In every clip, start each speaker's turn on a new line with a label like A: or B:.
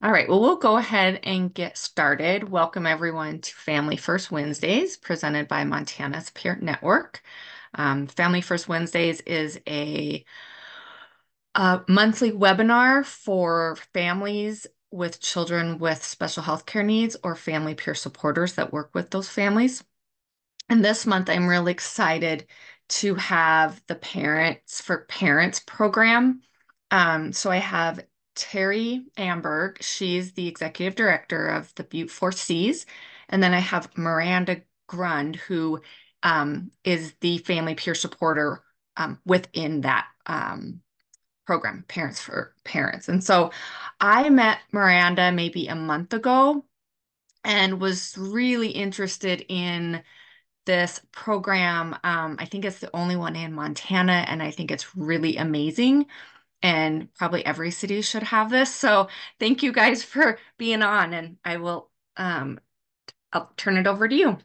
A: All right, well, we'll go ahead and get started. Welcome everyone to Family First Wednesdays, presented by Montana's Parent Network. Family First Wednesdays is a monthly webinar for families with children with special health care needs or family peer supporters that work with those families. And this month, I'm really excited to have the Parents for Parents program. So I have Terry Amberg. She's the executive director of the Butte Four Cs. And then I have Miranda Grund, who is the family peer supporter within that program, Parents for Parents. And so I met Miranda maybe a month ago and was really interested in this program. I think it's the only one in Montana, and I think it's really amazing. And probably every city should have this. So thank you guys for being on, and I'll turn it over to you.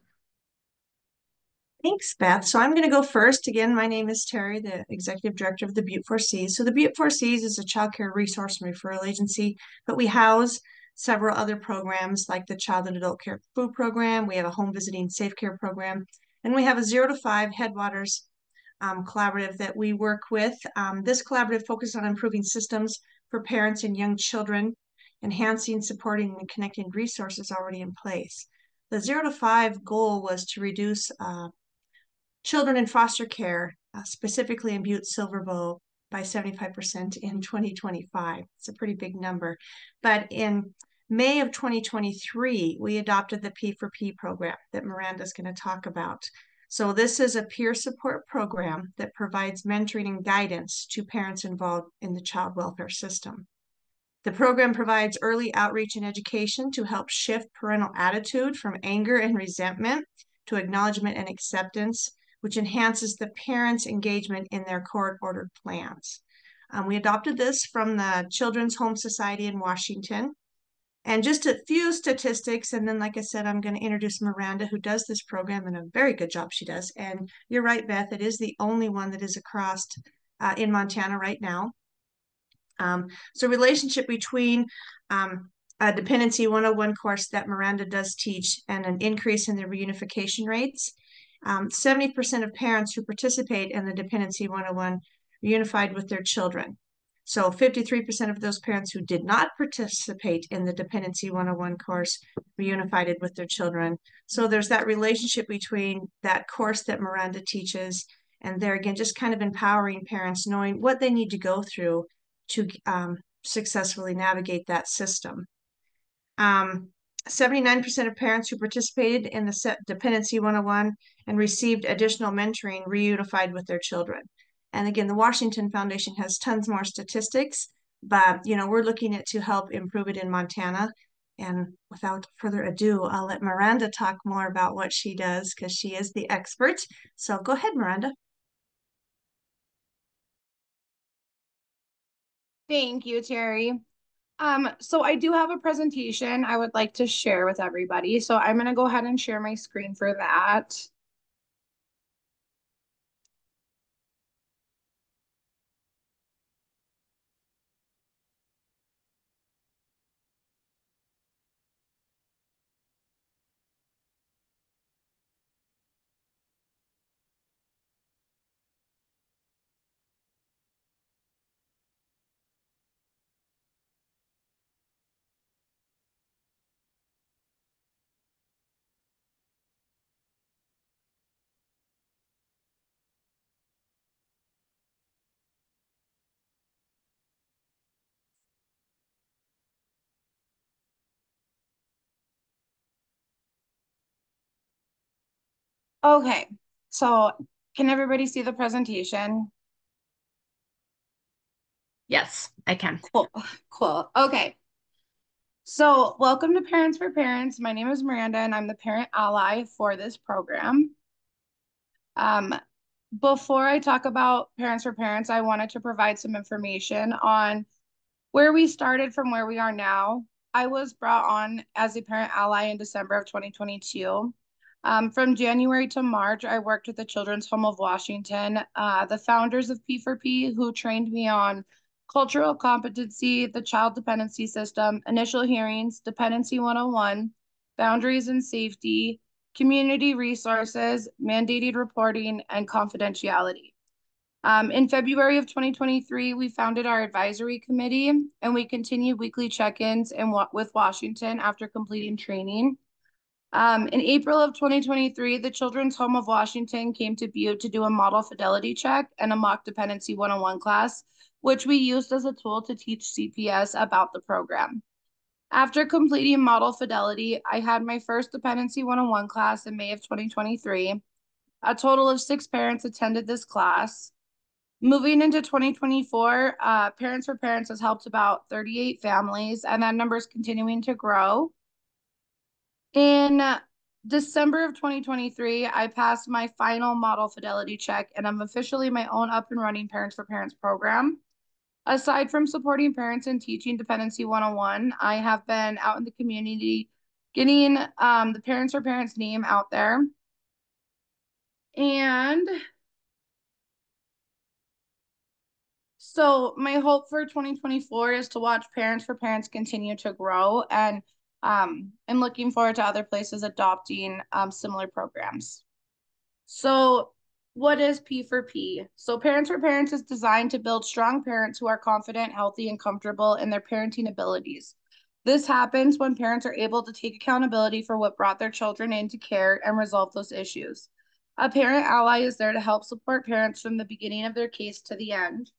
B: Thanks, Beth. So I'm going to go first. Again, my name is Terry, the Executive Director of the Butte Four Cs. So the Butte Four Cs is a child care resource and referral agency, but we house several other programs like the Child and Adult Care Food Program. We have a home visiting safe care program, and we have a 0 to 5 Headwaters collaborative that we work with. This collaborative focuses on improving systems for parents and young children, enhancing, supporting, and connecting resources already in place. The 0 to 5 goal was to reduce children in foster care, specifically in Butte Silver Bow, by 75% in 2025. It's a pretty big number. But in May of 2023, we adopted the P4P program that Miranda's going to talk about. So this is a peer support program that provides mentoring and guidance to parents involved in the child welfare system. The program provides early outreach and education to help shift parental attitude from anger and resentment to acknowledgement and acceptance, which enhances the parents' engagement in their court-ordered plans. We adopted this from the Children's Home Society in Washington. And just a few statistics, and then, like I said, I'm going to introduce Miranda, who does this program, and a very good job she does. And you're right, Beth, it is the only one that is across in Montana right now. So relationship between a Dependency 101 course that Miranda does teach and an increase in the reunification rates. 70% of parents who participate in the Dependency 101 reunified with their children. So 53% of those parents who did not participate in the Dependency 101 course reunified with their children. So there's that relationship between that course that Miranda teaches, and there again, just kind of empowering parents, knowing what they need to go through to successfully navigate that system. 79% of parents who participated in the Dependency 101 and received additional mentoring reunified with their children. And again, the Washington Foundation has tons more statistics, but we're looking at to help improve it in Montana. And without further ado, I'll let Miranda talk more about what she does because she is the expert. So go ahead, Miranda.
C: Thank you, Terry. So I do have a presentation I would like to share with everybody. So I'm going to go ahead and share my screen for that. Okay, so can everybody see the presentation?
A: Yes, I can.
C: Cool, cool. Okay, so welcome to Parents for Parents. My name is Miranda, and I'm the parent ally for this program. Um, Before I talk about Parents for Parents, I wanted to provide some information on where we started from where we are now. I was brought on as a parent ally in December of 2022. From January to March, I worked with the Children's Home of Washington, the founders of P4P, who trained me on cultural competency, the child dependency system, initial hearings, dependency 101, boundaries and safety, community resources, mandated reporting, and confidentiality. In February of 2023, we founded our advisory committee and we continue weekly check-ins with Washington after completing training. In April of 2023, the Children's Home of Washington came to Butte to do a model fidelity check and a mock dependency 101 class, which we used as a tool to teach CPS about the program. After completing model fidelity, I had my first dependency 101 class in May of 2023. A total of 6 parents attended this class. Moving into 2024, Parents for Parents has helped about 38 families, and that number is continuing to grow. In December of 2023, I passed my final model fidelity check, and I'm officially my own up and running Parents for Parents program. Aside from supporting parents and teaching Dependency 101, I have been out in the community getting the Parents for Parents name out there. And so my hope for 2024 is to watch Parents for Parents continue to grow, and I'm looking forward to other places adopting similar programs. So what is P for P? So Parents for Parents is designed to build strong parents who are confident, healthy, and comfortable in their parenting abilities. This happens when parents are able to take accountability for what brought their children into care and resolve those issues. A parent ally is there to help support parents from the beginning of their case to the end.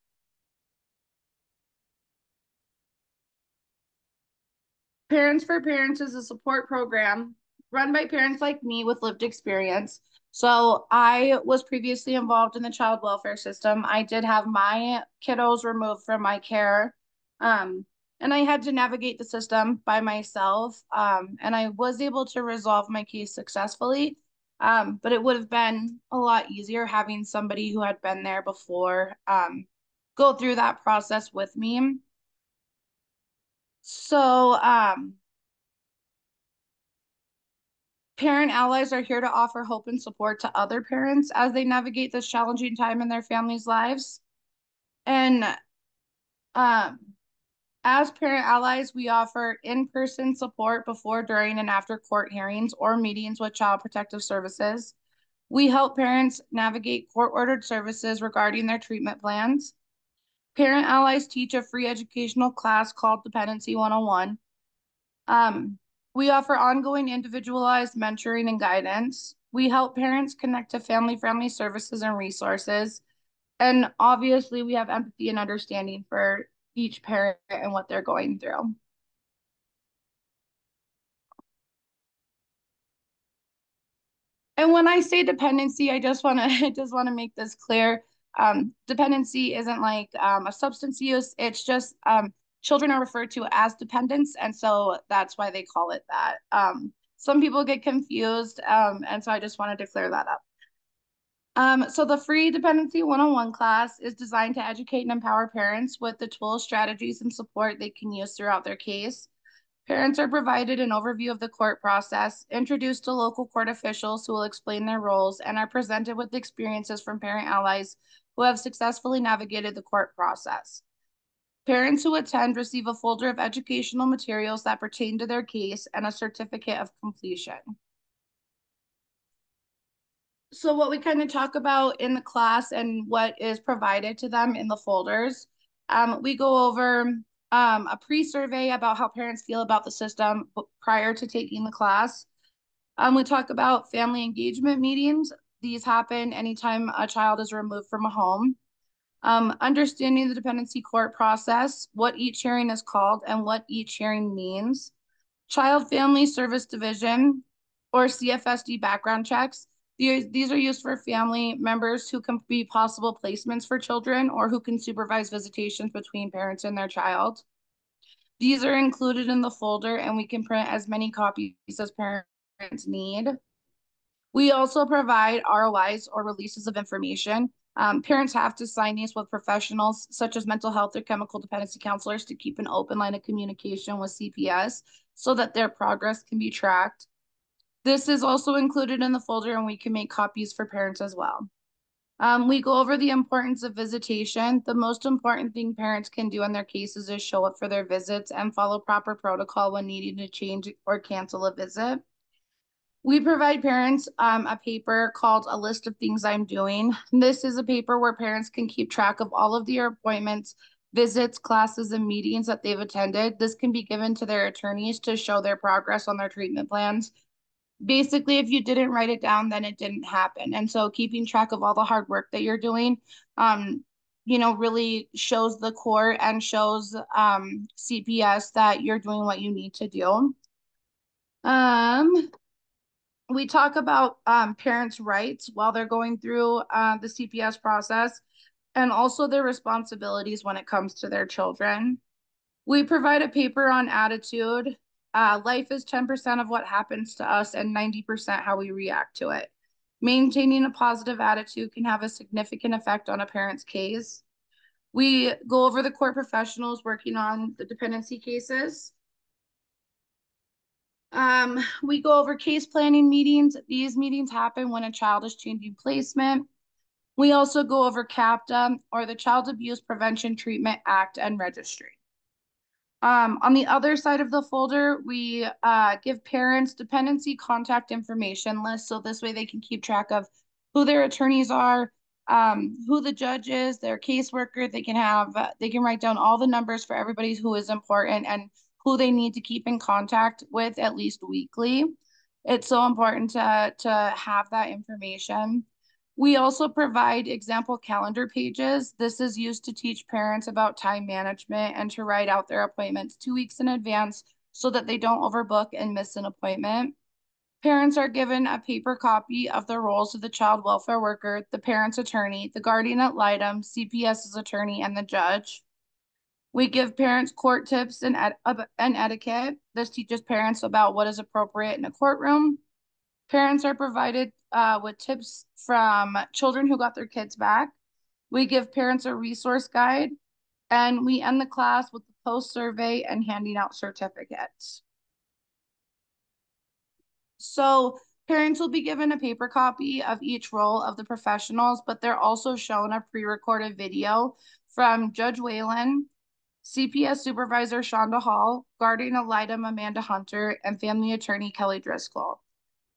C: Parents for Parents is a support program run by parents like me with lived experience. So I was previously involved in the child welfare system. I did have my kiddos removed from my care. And I had to navigate the system by myself. And I was able to resolve my case successfully. But it would have been a lot easier having somebody who had been there before go through that process with me. So, parent allies are here to offer hope and support to other parents as they navigate this challenging time in their families' lives. And um, as parent allies, we offer in-person support before, during, and after court hearings or meetings with Child Protective Services. We help parents navigate court-ordered services regarding their treatment plans. Parent allies teach a free educational class called Dependency 101. We offer ongoing individualized mentoring and guidance. We help parents connect to family-friendly services and resources. And obviously, we have empathy and understanding for each parent and what they're going through. And when I say dependency, I just want to I just want to make this clear. Dependency isn't like a substance use. It's just children are referred to as dependents, and so that's why they call it that. Some people get confused, and so I just wanted to clear that up. So the free Dependency 101 class is designed to educate and empower parents with the tools, strategies, and support they can use throughout their case. Parents are provided an overview of the court process, introduced to local court officials who will explain their roles, and are presented with experiences from parent allies who have successfully navigated the court process. Parents who attend receive a folder of educational materials that pertain to their case and a certificate of completion. So what we kind of talk about in the class and what is provided to them in the folders, we go over a pre-survey about how parents feel about the system prior to taking the class. We talk about family engagement meetings. These happen anytime a child is removed from a home. Understanding the dependency court process, what each hearing is called, and what each hearing means. Child Family Service Division, or CFSD background checks. These are used for family members who can be possible placements for children or who can supervise visitations between parents and their child. These are included in the folder, and we can print as many copies as parents need. We also provide ROIs, or releases of information. Parents have to sign these with professionals such as mental health or chemical dependency counselors to keep an open line of communication with CPS so that their progress can be tracked. This is also included in the folder, and we can make copies for parents as well. We go over the importance of visitation. The most important thing parents can do in their cases is show up for their visits and follow proper protocol when needing to change or cancel a visit. We provide parents a paper called A List of Things I'm Doing. This is a paper where parents can keep track of all of their appointments, visits, classes, and meetings that they've attended. This can be given to their attorneys to show their progress on their treatment plans. Basically, if you didn't write it down, then it didn't happen. And so keeping track of all the hard work that you're doing, um, really shows the court and shows CPS that you're doing what you need to do. Um, we talk about parents' rights while they're going through the CPS process and also their responsibilities when it comes to their children. We provide a paper on attitude. Life is 10% of what happens to us and 90% how we react to it. Maintaining a positive attitude can have a significant effect on a parent's case. We go over the court professionals working on the dependency cases. We go over case planning meetings. These meetings happen when a child is changing placement. We also go over CAPTA, or the Child Abuse Prevention Treatment Act, and registry. On the other side of the folder, we give parents dependency contact information lists. So this way they can keep track of who their attorneys are, who the judge is, their caseworker. They can write down all the numbers for everybody who is important and who they need to keep in contact with at least weekly. It's so important to have that information. We also provide example calendar pages. This is used to teach parents about time management and to write out their appointments 2 weeks in advance so that they don't overbook and miss an appointment. Parents are given a paper copy of the roles of the child welfare worker, the parent's attorney, the guardian ad litem, CPS's attorney, and the judge. We give parents court tips and etiquette. This teaches parents about what is appropriate in a courtroom. Parents are provided with tips from children who got their kids back. We give parents a resource guide, and we end the class with the post survey and handing out certificates. So parents will be given a paper copy of each role of the professionals, but they're also shown a pre-recorded video from Judge Whalen, CPS Supervisor Shonda Hall, Guardian ad litem Amanda Hunter, and Family Attorney Kelly Driscoll.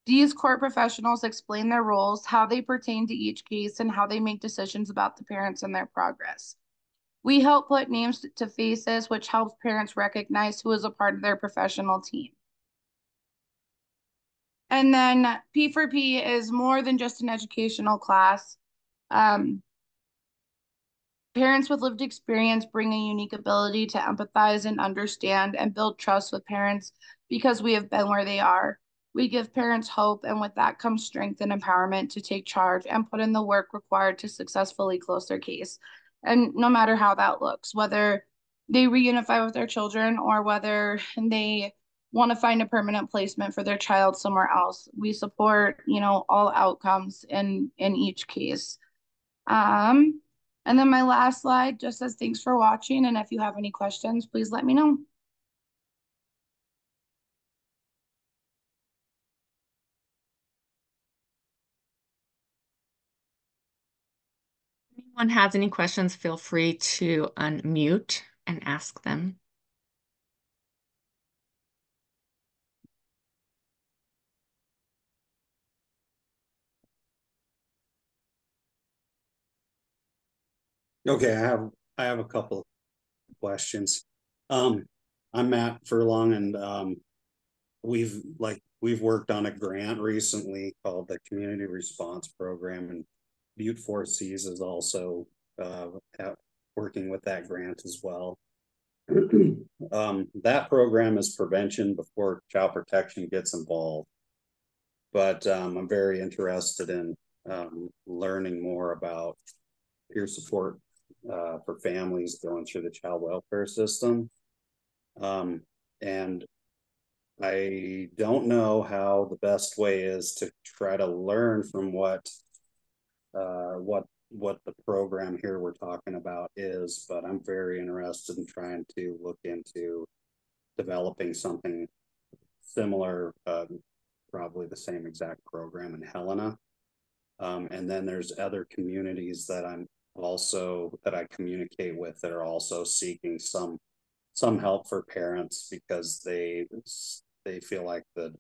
C: These court professionals explain their roles, how they pertain to each case, and how they make decisions about the parents and their progress. We help put names to faces, which helps parents recognize who is a part of their professional team. And then P4P is more than just an educational class. Parents with lived experience bring a unique ability to empathize and understand and build trust with parents because we have been where they are. We give parents hope, and with that comes strength and empowerment to take charge and put in the work required to successfully close their case. And no matter how that looks, whether they reunify with their children or whether they want to find a permanent placement for their child somewhere else, we support, all outcomes in each case. Um, and then my last slide just says thanks for watching. And if you have any questions, please let me know.
A: If anyone has any questions, feel free to unmute and ask them.
D: Okay, I have a couple questions. I'm Matt Furlong, and we've worked on a grant recently called the Community Response Program, and Butte 4Cs is also working with that grant as well. That program is prevention before child protection gets involved, but I'm very interested in learning more about peer support for families going through the child welfare system. And I don't know how the best way is to try to learn from what the program here we're talking about is, but I'm very interested in trying to look into developing something similar, probably the same exact program in Helena. And then there's other communities that I communicate with that are also seeking some help for parents because they feel like the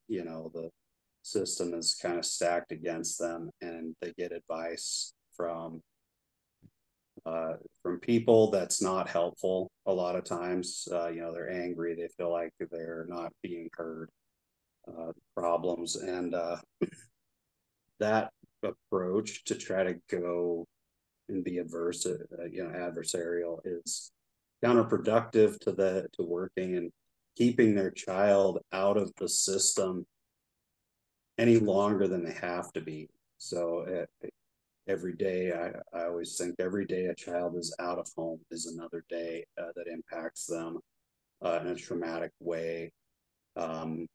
D: system is kind of stacked against them, and they get advice from people that's not helpful a lot of times. They're angry, they feel like they're not being heard, problems, and that approach to try to go and be adversarial is counterproductive to working and keeping their child out of the system any longer than they have to be. So every day, I always think every day a child is out of home is another day that impacts them in a traumatic way. And,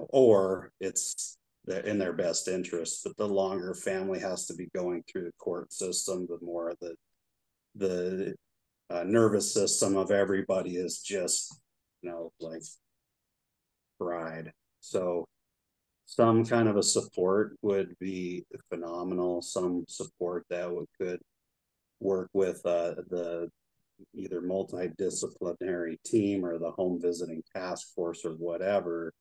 D: or it's in their best interest, but the longer family has to be going through the court system, the more the nervous system of everybody is just, like fried. So some kind of a support would be phenomenal. Some support that could work with the either multidisciplinary team or the home visiting task force or whatever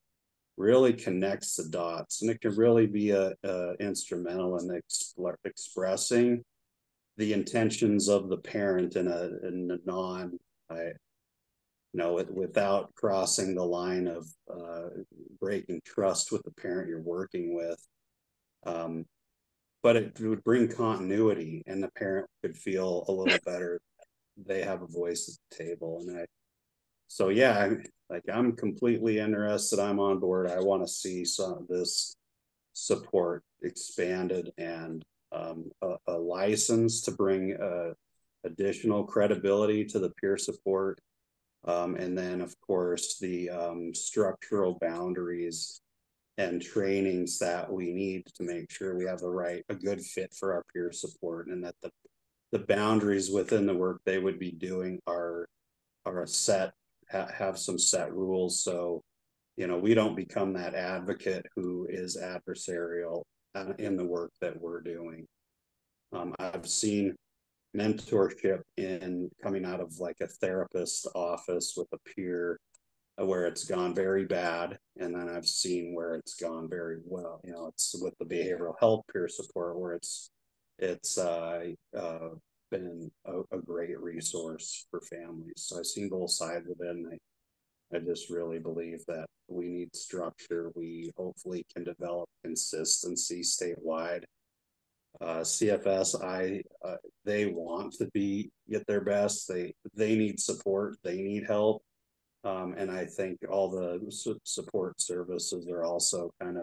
D: really connects the dots, and it can really be a instrumental in expressing the intentions of the parent in a non without crossing the line of breaking trust with the parent you're working with. But it would bring continuity, and the parent could feel a little better. They have a voice at the table. I'm completely interested. I'm on board. I want to see some of this support expanded, and a license to bring additional credibility to the peer support. And then, of course, the structural boundaries and trainings that we need to make sure we have a good fit for our peer support, and that the boundaries within the work they would be doing are have some set rules. So, we don't become that advocate who is adversarial in the work that we're doing. I've seen mentorship in coming out of like a therapist office with a peer where it's gone very bad, and then I've seen where it's gone very well. It's with the behavioral health peer support where it's been a great resource for families. So I've seen both sides of it, and I just really believe that we need structure. We hopefully can develop consistency statewide. CFS, they want to get their best. They need support. They need help. And I think all the support services are also kind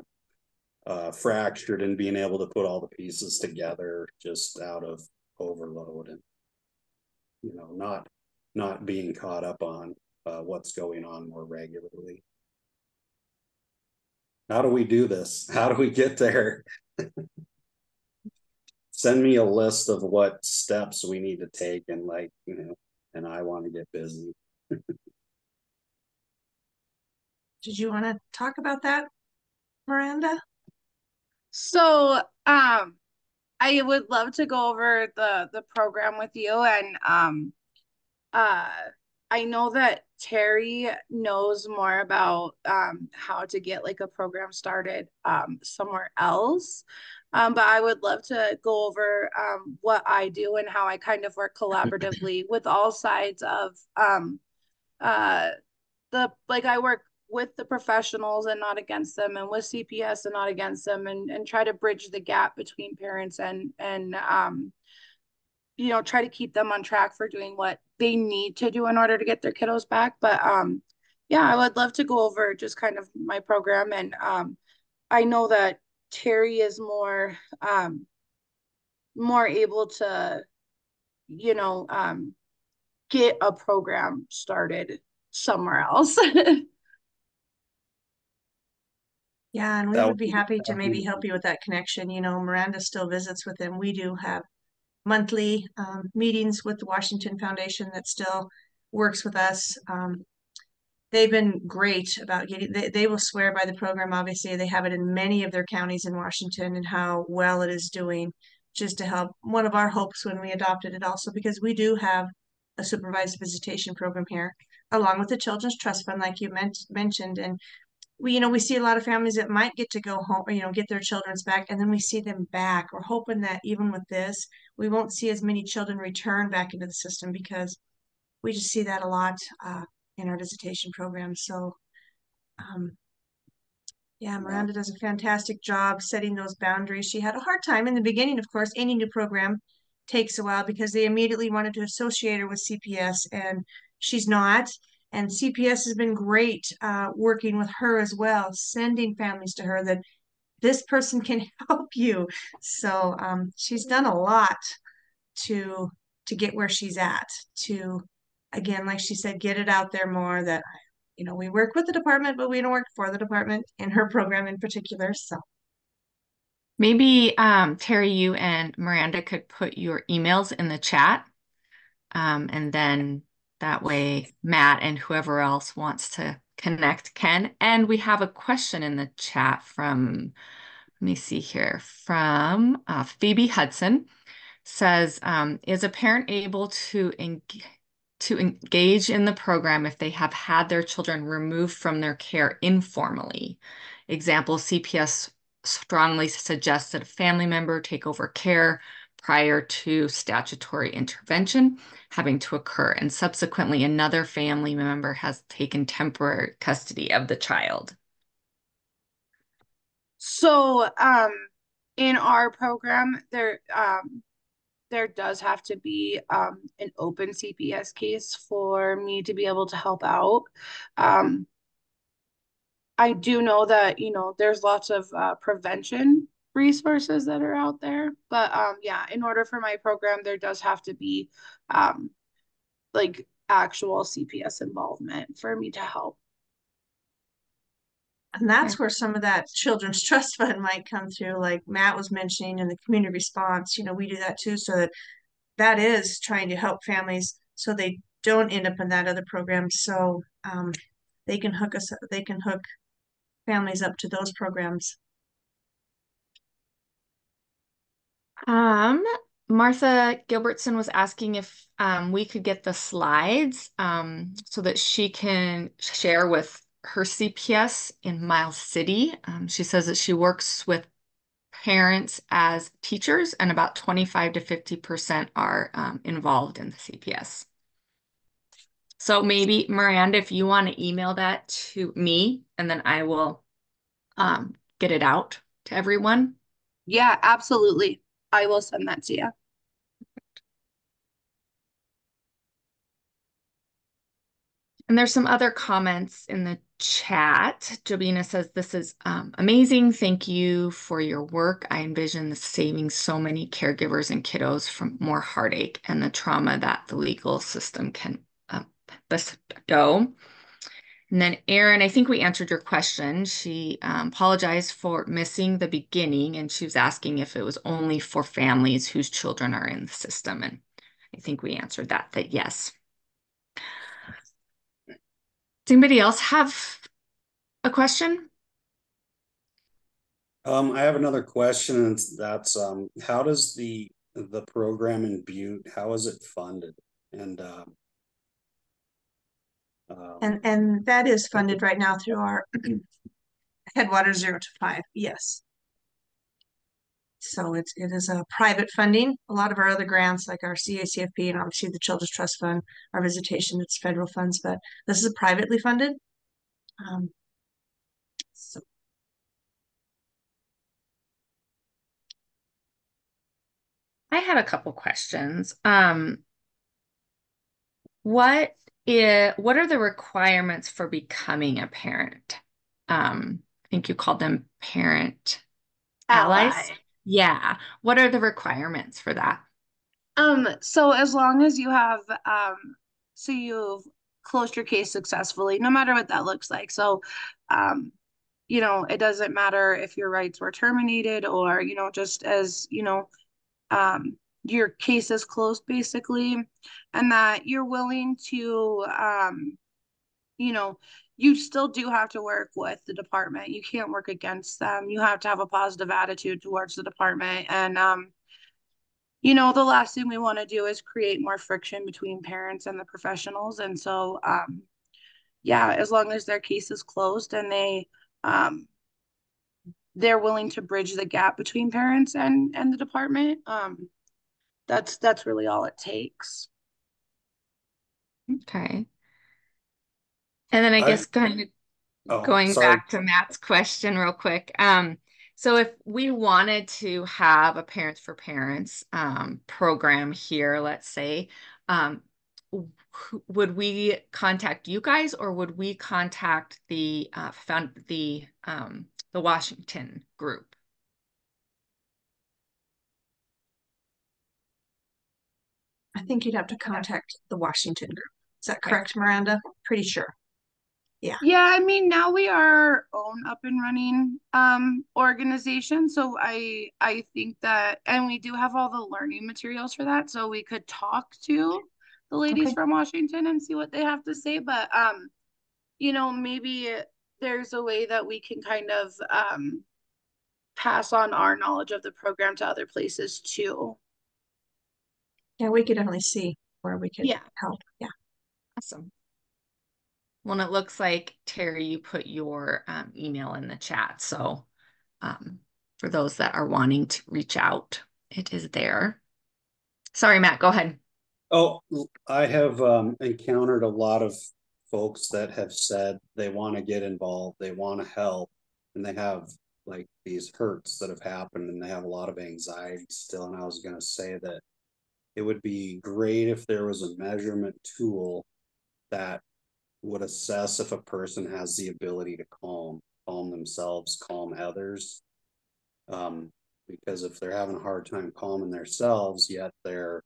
D: of fractured in being able to put all the pieces together just out of overload, and not being caught up on what's going on more regularly. How do we do this? How do we get there? Send me a list of what steps we need to take, and and I want to get busy.
B: Did you want to talk about that, Miranda?
C: So, I would love to go over the program with you, and uh I know that Terry knows more about how to get like a program started somewhere else. But I would love to go over what I do and how I kind of work collaboratively with all sides of uh I work with the professionals and not against them, and with CPS and not against them, and try to bridge the gap between parents and try to keep them on track for doing what they need to do in order to get their kiddos back. But yeah, I would love to go over just kind of my program. And I know that Terry is more able to, you know, um, get a program started somewhere else.
B: Yeah, and we
D: That
B: would
D: would
B: be
D: be
B: happy to maybe help you with that connection. Miranda still visits with him. We do have monthly meetings with the Washington Foundation that still works with us. they've been great about they will swear by the program. Obviously, they have it in many of their counties in Washington and how well it is doing, just to help. One of our hopes when we adopted it also, because we do have a supervised visitation program here, along with the Children's Trust Fund, like you mentioned. And we see a lot of families that might get to go home, get their children's back, and then we see them back. We're hoping that even with this, we won't see as many children return back into the system because we just see that a lot in our visitation program. So, um, yeah,
D: Yeah.
B: Miranda does a fantastic job setting those boundaries. She had a hard time in the beginning, of course. Any new program takes a while because they immediately wanted to associate her with CPS, and she's not. And CPS has been great working with her as well, sending families to her that this person can help you. So she's done a lot to get where she's at, to again, like she said, get it out there more that we work with the department, but we don't work for the department in her program in particular. So
A: Maybe Terry, you and Miranda could put your emails in the chat, and then that way Matt and whoever else wants to connect can. And we have a question in the chat from, let me see here, from Phoebe Hudson. Says, is a parent able to engage in the program if they have had their children removed from their care informally? Example, CPS strongly suggests that a family member take over care prior to statutory intervention having to occur, and subsequently another family member has taken temporary custody of the child.
C: So, in our program, there does have to be an open CPS case for me to be able to help out. Um, I do know that, there's lots of prevention resources that are out there, but yeah, in order for my program, there does have to be um, like actual CPS involvement for me to help.
B: and that's where some of that children's trust fund might come through, like Matt was mentioning, in the community response. We do that too, so that is trying to help families so they don't end up in that other program. So they can hook families up to those programs.
A: Um, Martha Gilbertson was asking if we could get the slides so that she can share with her CPS in Miles City. She says that she works with parents as teachers, and about 25 to 50% are involved in the CPS. So maybe, Miranda, if you want to email that to me, and then I will get it out to everyone.
C: Yeah, absolutely. I will send that to you.
A: And there's some other comments in the chat. Jobina says, this is amazing. Thank you for your work. I envision this saving so many caregivers and kiddos from more heartache and the trauma that the legal system can bestow. And then Erin, I think we answered your question. She apologized for missing the beginning, and she was asking if it was only for families whose children are in the system. And I think we answered that yes. Does anybody else have a question?
D: I have another question, and that's how does the program in Butte, how is it funded? And
B: And that is funded right now through our Headwaters 0 to 5. Yes. So it is a private funding. A lot of our other grants, like our CACFP and obviously the Children's Trust Fund, our visitation, it's federal funds, but this is privately funded. So
A: I had a couple questions. What are the requirements for becoming a parent? I think you called them parent allies.
C: Ally.
A: Yeah. What are the requirements for that?
C: So as long as you have so you've closed your case successfully, no matter what that looks like. So um, it doesn't matter if your rights were terminated or, just as, your case is closed basically, and that you're willing to, you know, you still do have to work with the department. You can't work against them. You have to have a positive attitude towards the department. And the last thing we want to do is create more friction between parents and the professionals. And so, yeah, as long as their case is closed and um, they're willing to bridge the gap between parents and the department, that's really all it takes.
A: Okay. And then I
D: I,
A: guess kind of
D: oh,
A: going
D: sorry.
A: back to Matt's question real quick. So if we wanted to have a Parents for Parents program here, let's say, um, would we contact you guys or would we contact the Washington group?
B: I think you'd have to contact the Washington group. Is that
A: Okay.
B: correct, Miranda? Pretty sure. Yeah.
C: Yeah, I mean, now we are our own up and running organization. So I think that, and we do have all the learning materials for that. So we could talk to the ladies
B: Okay.
C: from Washington and see what they have to say. But maybe there's a way that we can kind of pass on our knowledge of the program to other places too.
B: Yeah, we could definitely see where we could
C: Yeah.
B: help. Yeah.
A: Awesome. Well, and it looks like Terry, you put your email in the chat. So for those that are wanting to reach out, it is there. Sorry, Matt, go ahead.
D: Oh, I have encountered a lot of folks that have said they want to get involved, they want to help, and they have like these hurts that have happened and they have a lot of anxiety still. And I was going to say that it would be great if there was a measurement tool that would assess if a person has the ability to calm themselves, calm others. Because if they're having a hard time calming themselves, yet their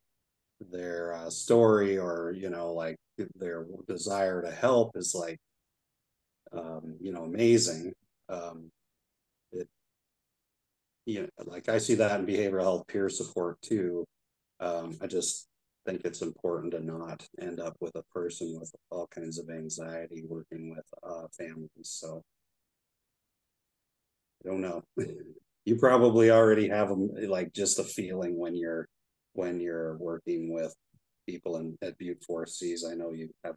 D: story or like their desire to help is like amazing. It like I see that in behavioral health peer support too. I just think it's important to not end up with a person with all kinds of anxiety working with families. So I don't know. You probably already have them like just a feeling when you're working with people at Butte 4Cs. I know you have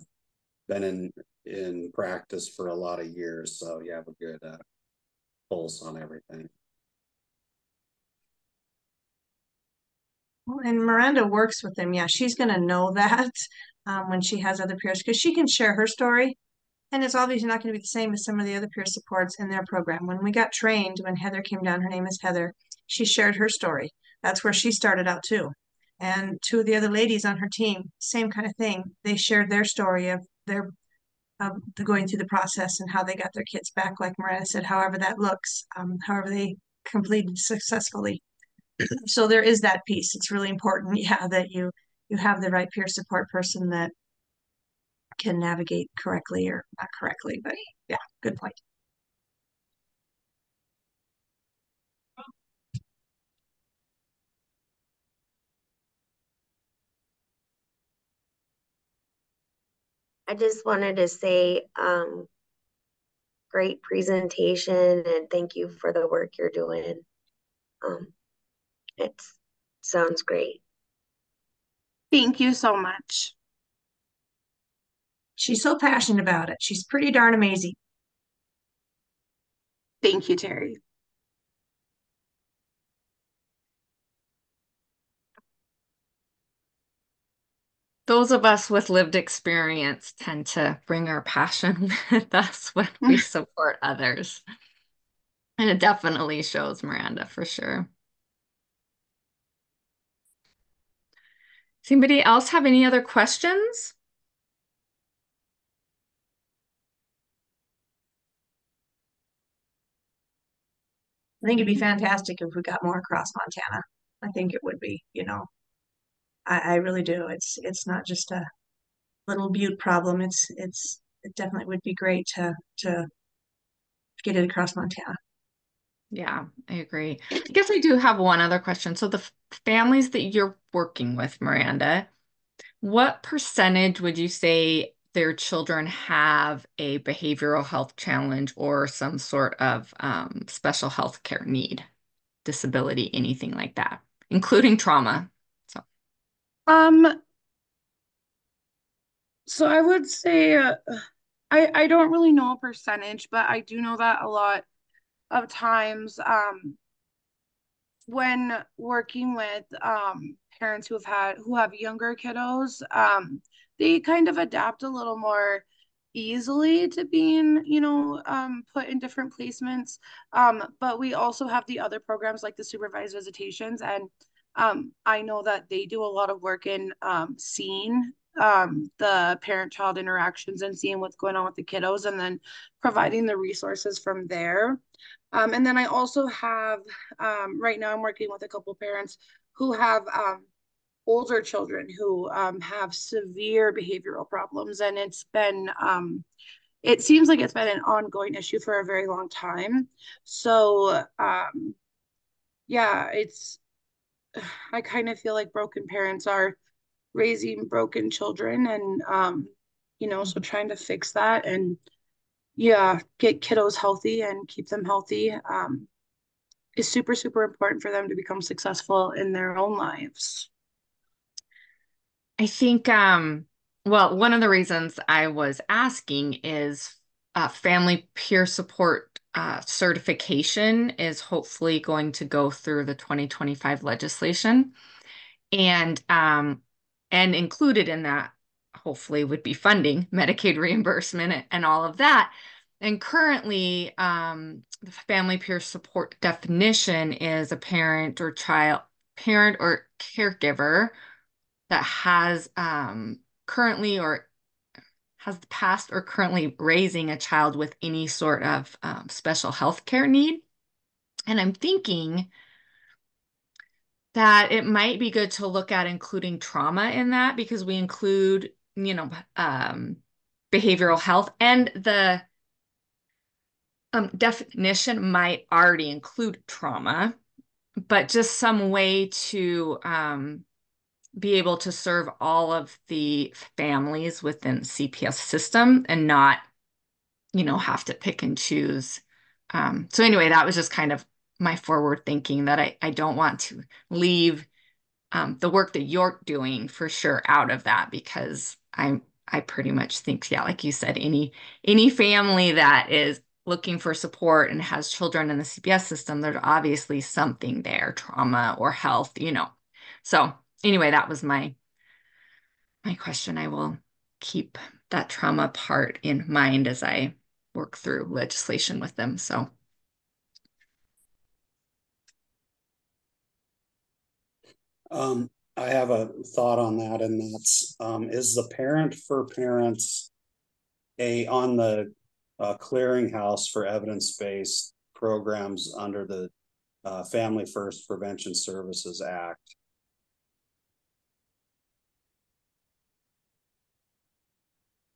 D: been in practice for a lot of years, so you have a good pulse on everything.
B: Well, and Miranda works with them. Yeah, she's going to know that when she has other peers because she can share her story. And it's obviously not going to be the same as some of the other peer supports in their program. When we got trained, when Heather came down, her name is Heather, she shared her story. That's where she started out too. And two of the other ladies on her team, same kind of thing. They shared their story of their going through the process and how they got their kids back, like Miranda said, however that looks, however they completed successfully. So there is that piece. It's really important, yeah, that you have the right peer support person that can navigate correctly or not correctly, but yeah, good point.
E: I just wanted to say, great presentation and thank you for the work you're doing. Um, it sounds great.
C: Thank you so much.
B: She's so passionate about it. She's pretty darn amazing.
C: Thank you, Terry.
A: Those of us with lived experience tend to bring our passion with us when we support others. And it definitely shows, Miranda, for sure. Does anybody else have any other questions?
B: I think it'd be fantastic if we got more across Montana. I think it would be, I really do. It's not just a little Butte problem. It definitely would be great to get it across Montana.
A: Yeah, I agree. I guess I do have one other question. So the families that you're working with, Miranda, what percentage would you say their children have a behavioral health challenge or some sort of special health care need, disability, anything like that, including trauma. So,
C: Um, so I would say I don't really know a percentage, but I do know that a lot of times when working with parents who have younger kiddos, they kind of adapt a little more easily to being, put in different placements. But we also have the other programs like the supervised visitations, and I know that they do a lot of work in seeing the parent-child interactions and seeing what's going on with the kiddos, and then providing the resources from there. And then I also have, right now I'm working with a couple parents who have older children who have severe behavioral problems. And it seems like it's been an ongoing issue for a very long time. So, yeah, I kind of feel like broken parents are raising broken children and, so trying to fix that and, yeah, get kiddos healthy and keep them healthy. Is super, super important for them to become successful in their own lives.
A: I think, well, one of the reasons I was asking is family peer support certification is hopefully going to go through the 2025 legislation. And included in that, hopefully, would be funding, Medicaid reimbursement, and all of that. And currently, the family peer support definition is a parent or caregiver that has currently or has passed or currently raising a child with any sort of special health care need. And I'm thinking that it might be good to look at including trauma in that because we include, behavioral health, and the definition might already include trauma, but just some way to be able to serve all of the families within CPS system and not, have to pick and choose. So anyway, that was just kind of my forward thinking that I don't want to leave the work that you're doing for sure out of that because I pretty much think, yeah, like you said, any family that is looking for support and has children in the CPS system, there's obviously something there, trauma or health. So anyway, that was my question. I will keep that trauma part in mind as I work through legislation with them. So
D: I have a thought on that, and that's is the parent for parents on the clearinghouse for evidence-based programs under the Family First Prevention Services Act.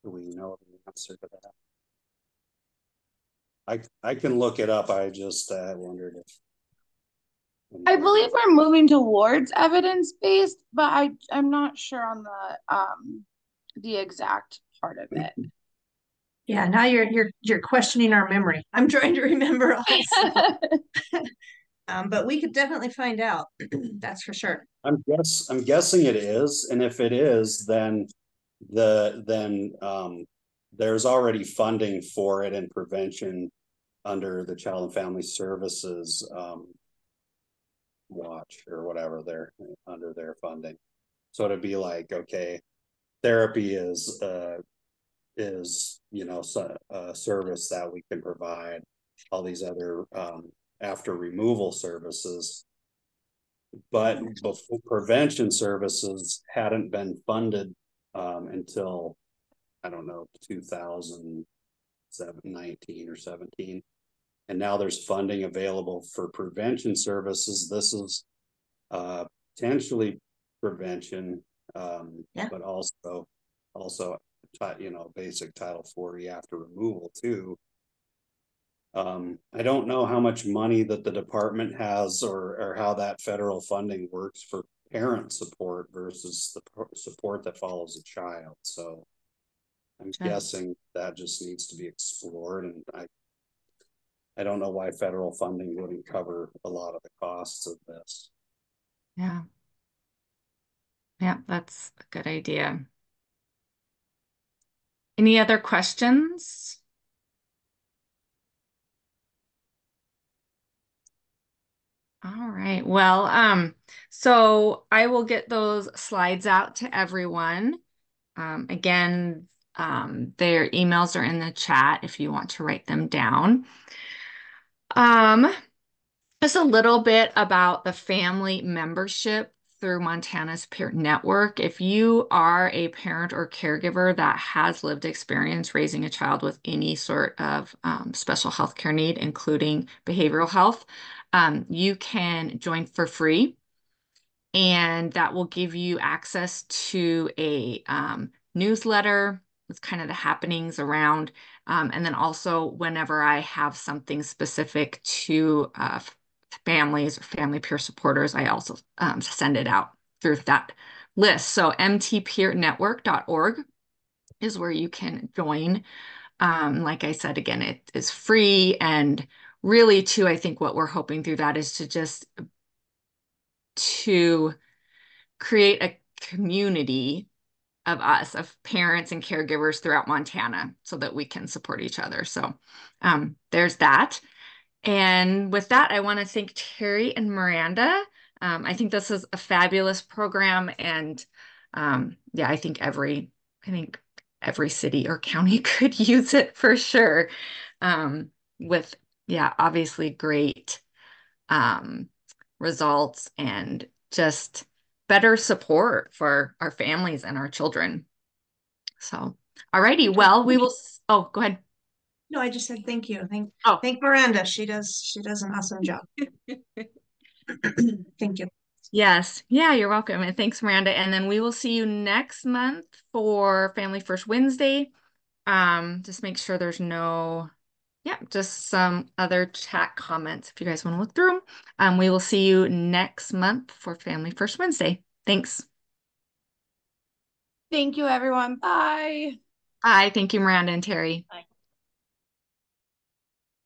D: Do we know the answer to that? I can look it up. I just wondered if
C: I believe we're moving towards evidence-based, but I'm not sure on the exact part of it.
B: Yeah, now you're questioning our memory. I'm trying to remember also. But we could definitely find out. That's for sure.
D: I'm guessing it is, and if it is, then there's already funding for it and prevention under the Child and Family Services watch or whatever they're under their funding. So it'd be like, okay, therapy is a service that we can provide. All these other after removal services, but before prevention services hadn't been funded until I don't know 2019 or 17, and now there's funding available for prevention services. This is potentially prevention, but also basic Title 40 after removal too. I don't know how much money that the department has or how that federal funding works for parent support versus the support that follows a child. So I'm guessing that just needs to be explored, and I don't know why federal funding wouldn't cover a lot of the costs of this.
A: Yeah. Yeah, that's a good idea. Any other questions? All right. Well, so I will get those slides out to everyone. Again, their emails are in the chat if you want to write them down. Just a little bit about the family membership through Montana's Peer Network. If you are a parent or caregiver that has lived experience raising a child with any sort of special health care need, including behavioral health, you can join for free, and that will give you access to a newsletter with kind of the happenings around. And then also whenever I have something specific to families or family peer supporters, I also send it out through that list. So mtpeernetwork.org is where you can join. Like I said, again, it is free, and really too, I think what we're hoping through that is to create a community of us, of parents and caregivers throughout Montana, so that we can support each other. So there's that. And with that, I want to thank Terry and Miranda. I think this is a fabulous program, and yeah, I think every city or county could use it for sure. With yeah, obviously great um, results and just better support for our families and our children. So, all righty. Well, we will. Oh, go ahead.
B: No, I just said thank you.
A: Oh,
B: Thank Miranda. She does an awesome job. Thank you.
A: yes. Yeah, you're welcome. And thanks, Miranda. And then we will see you next month for Family First Wednesday. Just make sure there's no, yeah, just some other chat comments if you guys want to look through them. We will see you next month for Family First Wednesday. Thanks.
C: Thank you, everyone. Bye.
A: Bye. Thank you, Miranda and Terry.
C: Bye.